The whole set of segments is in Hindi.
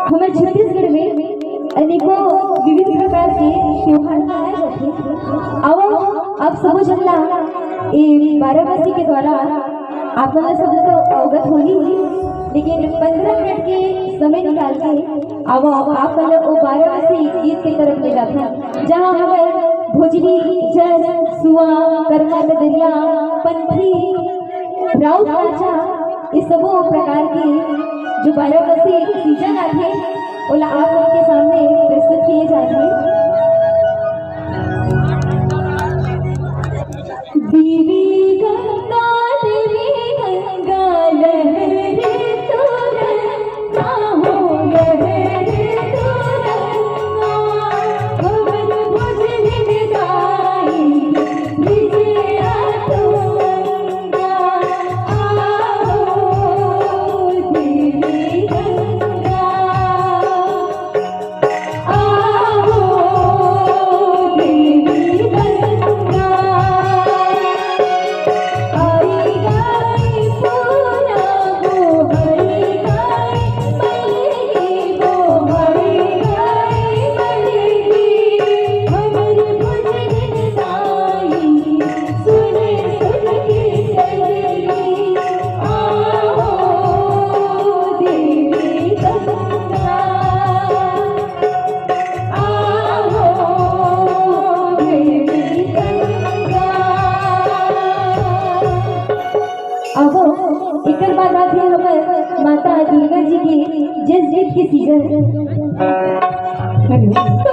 हमारे छत्तीसगढ़ में अनेकों विविध प्रकार के त्योहार मनाए जाते हैं। अब आप सब जनला ये 12 बरसी के द्वारा आप लोग सब तो अवगत होगी, लेकिन 15 मिनट के समय निकाल के अब आप लोग वो 12 बरसी गीत की तरफ ले जाते हैं, जहाँ हमारे भोजली, जज, सुआ, कर्मा, दरिया, पंथी, राउत नाचा, इस सब प्रकार के जो 12 बरसी सीजन आते ओला आप उनके सामने प्रस्तुत किए जाते हैं। देवी गंगा लहरे तुरंगा हो लहरे तुरंगा, खबर भोजली गाई विजया तुरंगा, आओ देवी गंगा, आओ देवी गंगा, आई गाई पूरा गो हरी गाई बलेगी गो हरी गाई बलेगी, खबर भोजली गाई सुने सुन के चलेगी, आओ देवी गंगा, आओ देवी गंगा। अब एक बाद आती है हमारे माता दुर्गा जी की जिस जीत की सीजन। तो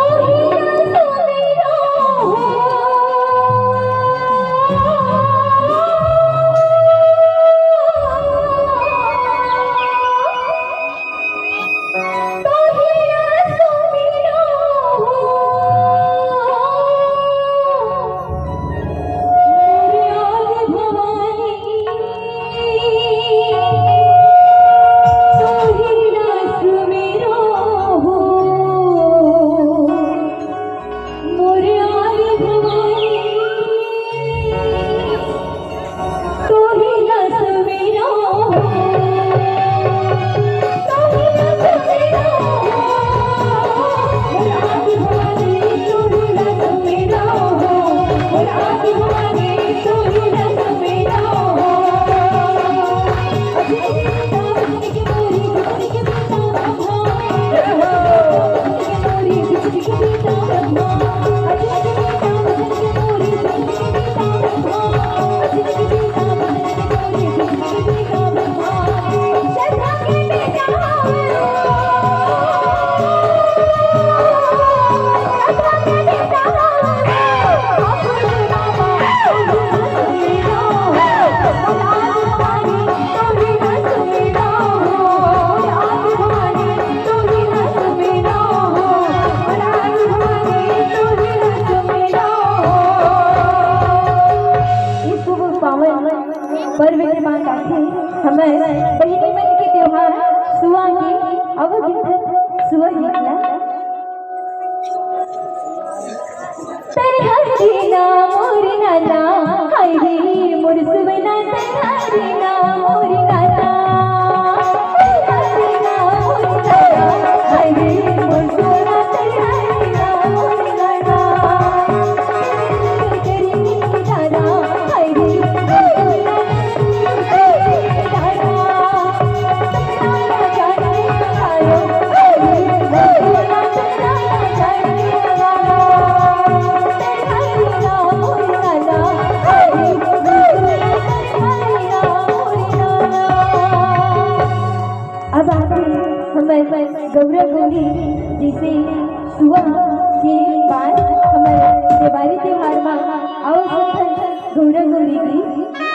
पर्व के बाद आते हमें बहिनी मन के त्योहार सुआ के अब सुआ निकला तरहरीना मोर नाना हाय रे मोर सुवना तरहरीना मोर नाना तरहरीना मोर नाना हाय रे मोर सुवना तरहरीना मोर नाना तेरी दादा हाय रे गौरव गौरी जैसे सुआ के बाद हमारे दिवाली त्योहार में आओ गौरव गौरी की